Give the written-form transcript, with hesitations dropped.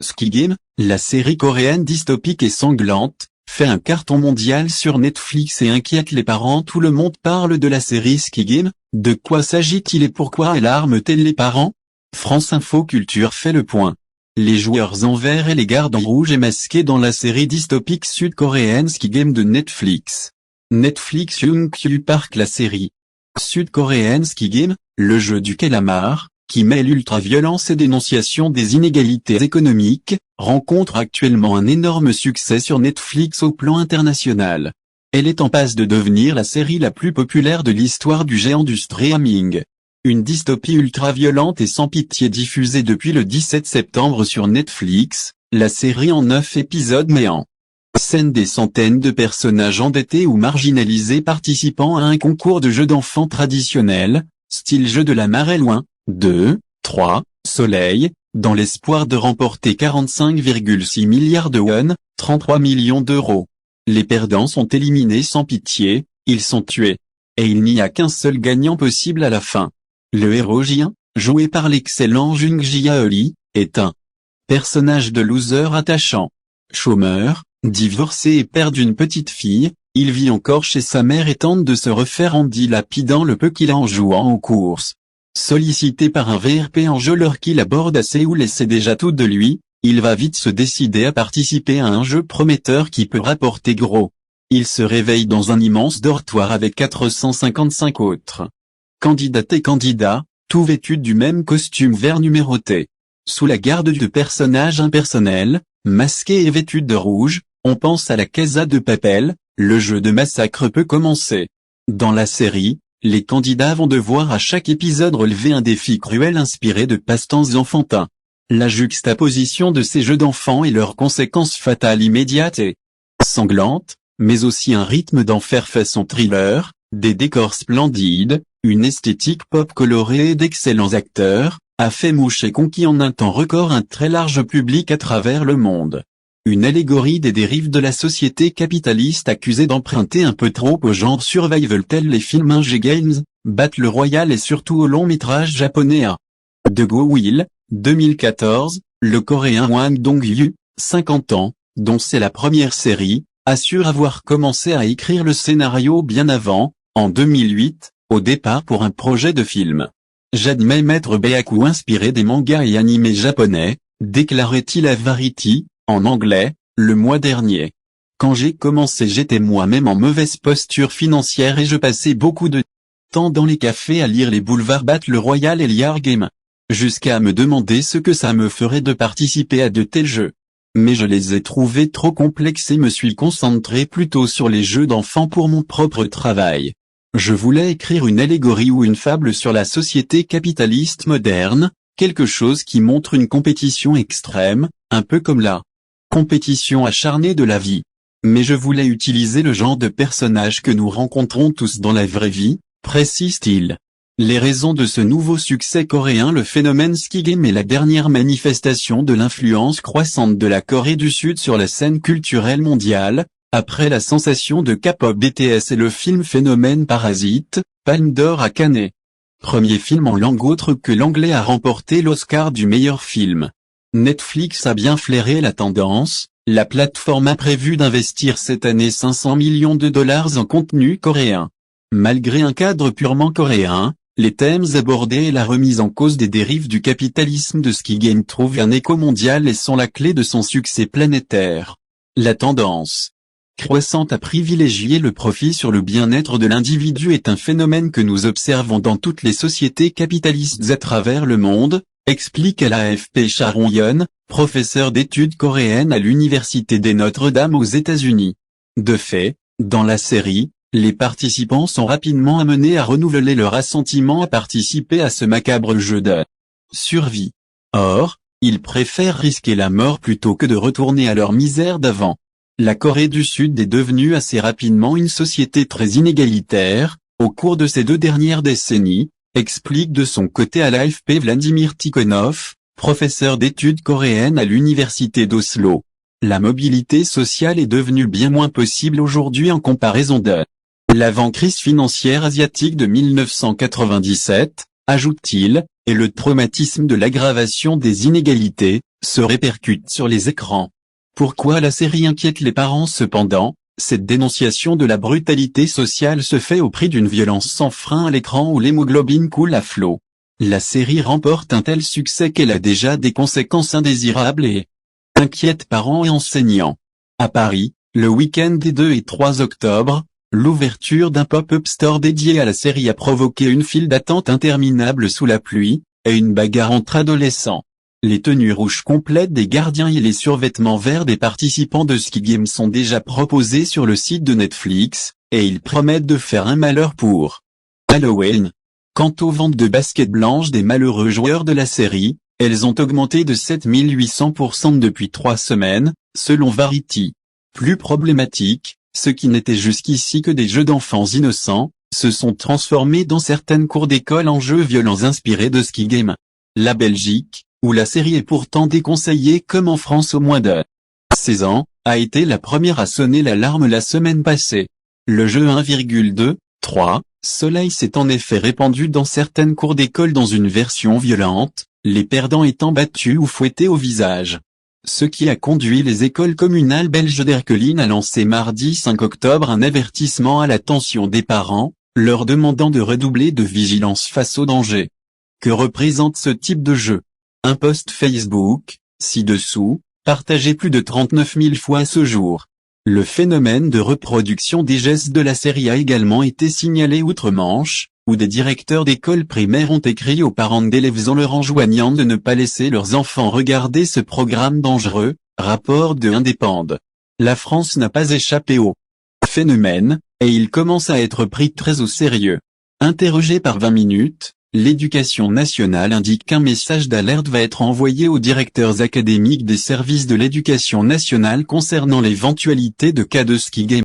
Squid Game, la série coréenne dystopique et sanglante, fait un carton mondial sur Netflix et inquiète les parents. Tout le monde parle de la série Squid Game. De quoi s'agit-il et pourquoi alarme-t-elle les parents? France Info Culture fait le point. Les joueurs en vert et les gardes en rouge et masqués dans la série dystopique sud-coréenne Squid Game de Netflix. Netflix Young-kyu Park. La série sud-coréenne Squid Game, le jeu du calamar, qui mêle ultra-violence et dénonciation des inégalités économiques, rencontre actuellement un énorme succès sur Netflix au plan international. Elle est en passe de devenir la série la plus populaire de l'histoire du géant du streaming. Une dystopie ultra-violente et sans pitié diffusée depuis le 17 septembre sur Netflix, la série en 9 épisodes met en scène des centaines de personnages endettés ou marginalisés participant à un concours de jeux d'enfants traditionnel, style jeu de la marée loin, 2, 3, soleil, dans l'espoir de remporter 45,6 milliards de won, 33 millions d'euros. Les perdants sont éliminés sans pitié, ils sont tués. Et il n'y a qu'un seul gagnant possible à la fin. Le héros Jian, joué par l'excellent Jung Ji-yeol, est un personnage de loser attachant. Chômeur, divorcé et père d'une petite fille, il vit encore chez sa mère et tente de se refaire en dilapidant le peu qu'il a en jouant aux courses. Sollicité par un VRP enjôleur qu'il aborde à Séoul et sait déjà tout de lui, il va vite se décider à participer à un jeu prometteur qui peut rapporter gros. Il se réveille dans un immense dortoir avec 455 autres candidates et candidats, tous vêtus du même costume vert numéroté. Sous la garde de personnages impersonnels, masqués et vêtus de rouge, on pense à la Casa de Papel, le jeu de massacre peut commencer. Dans la série, les candidats vont devoir à chaque épisode relever un défi cruel inspiré de passe-temps enfantins. La juxtaposition de ces jeux d'enfants et leurs conséquences fatales immédiates et sanglantes, mais aussi un rythme d'enfer façon thriller, des décors splendides, une esthétique pop colorée et d'excellents acteurs, a fait mouche et conquis en un temps record un très large public à travers le monde. Une allégorie des dérives de la société capitaliste accusée d'emprunter un peu trop au genre survival tels les films Hunger Games, Battle Royale et surtout au long métrage japonais A. De Go Will, 2014, le coréen Hwang Dong-yu, 50 ans, dont c'est la première série, assure avoir commencé à écrire le scénario bien avant, en 2008, au départ pour un projet de film. J'admets m'être beaucoup inspiré des mangas et animés japonais, déclarait-il à Variety, en anglais, le mois dernier. Quand j'ai commencé j'étais moi-même en mauvaise posture financière et je passais beaucoup de temps dans les cafés à lire les boulevards Battle Royale et Liar Game. Jusqu'à me demander ce que ça me ferait de participer à de tels jeux. Mais je les ai trouvés trop complexes et me suis concentré plutôt sur les jeux d'enfants pour mon propre travail. Je voulais écrire une allégorie ou une fable sur la société capitaliste moderne, quelque chose qui montre une compétition extrême, un peu comme la compétition acharnée de la vie. Mais je voulais utiliser le genre de personnage que nous rencontrons tous dans la vraie vie, précise-t-il. Les raisons de ce nouveau succès coréen. Le phénomène Squid Game est la dernière manifestation de l'influence croissante de la Corée du Sud sur la scène culturelle mondiale, après la sensation de K-pop BTS et le film phénomène Parasite, Palme d'Or à Cannes. Premier film en langue autre que l'anglais à remporter l'Oscar du meilleur film. Netflix a bien flairé la tendance, la plateforme a prévu d'investir cette année 500 millions de dollars en contenu coréen. Malgré un cadre purement coréen, les thèmes abordés et la remise en cause des dérives du capitalisme de Squid Game trouvent un écho mondial et sont la clé de son succès planétaire. La tendance croissante à privilégier le profit sur le bien-être de l'individu est un phénomène que nous observons dans toutes les sociétés capitalistes à travers le monde, explique à l'AFP Sharon Yeon, professeur d'études coréennes à l'Université des Notre-Dame aux États-Unis. De fait, dans la série, les participants sont rapidement amenés à renouveler leur assentiment à participer à ce macabre jeu de survie. Or, ils préfèrent risquer la mort plutôt que de retourner à leur misère d'avant. La Corée du Sud est devenue assez rapidement une société très inégalitaire, au cours de ces 2 dernières décennies, explique de son côté à l'AFP Vladimir Tikhonov, professeur d'études coréennes à l'université d'Oslo. La mobilité sociale est devenue bien moins possible aujourd'hui en comparaison de l'avant-crise financière asiatique de 1997, ajoute-t-il, et le traumatisme de l'aggravation des inégalités, se répercute sur les écrans. Pourquoi la série inquiète les parents cependant? Cette dénonciation de la brutalité sociale se fait au prix d'une violence sans frein à l'écran où l'hémoglobine coule à flot. La série remporte un tel succès qu'elle a déjà des conséquences indésirables et inquiète parents et enseignants. À Paris, le week-end des 2 et 3 octobre, l'ouverture d'un pop-up store dédié à la série a provoqué une file d'attente interminable sous la pluie, et une bagarre entre adolescents. Les tenues rouges complètes des gardiens et les survêtements verts des participants de Squid Game sont déjà proposés sur le site de Netflix, et ils promettent de faire un malheur pour Halloween. Quant aux ventes de baskets blanches des malheureux joueurs de la série, elles ont augmenté de 7800% depuis 3 semaines, selon Variety. Plus problématique, ce qui n'était jusqu'ici que des jeux d'enfants innocents, se sont transformés dans certaines cours d'école en jeux violents inspirés de Squid Game. La Belgique, où la série est pourtant déconseillée comme en France au moins de 16 ans, a été la première à sonner l'alarme la semaine passée. Le jeu 1,2-3 Soleil s'est en effet répandu dans certaines cours d'école dans une version violente, les perdants étant battus ou fouettés au visage. Ce qui a conduit les écoles communales belges d'Erquelin à lancer mardi 5 octobre un avertissement à l'attention des parents, leur demandant de redoubler de vigilance face aux dangers. Que représente ce type de jeu? Un post Facebook, ci-dessous, partagé plus de 39 000 fois à ce jour. Le phénomène de reproduction des gestes de la série a également été signalé outre-Manche, où des directeurs d'écoles primaires ont écrit aux parents d'élèves en leur enjoignant de ne pas laisser leurs enfants regarder ce programme dangereux, rapport de Indépendant. La France n'a pas échappé au phénomène, et il commence à être pris très au sérieux. Interrogé par 20 minutes, l'Éducation nationale indique qu'un message d'alerte va être envoyé aux directeurs académiques des services de l'éducation nationale concernant l'éventualité de cas de Squid Game.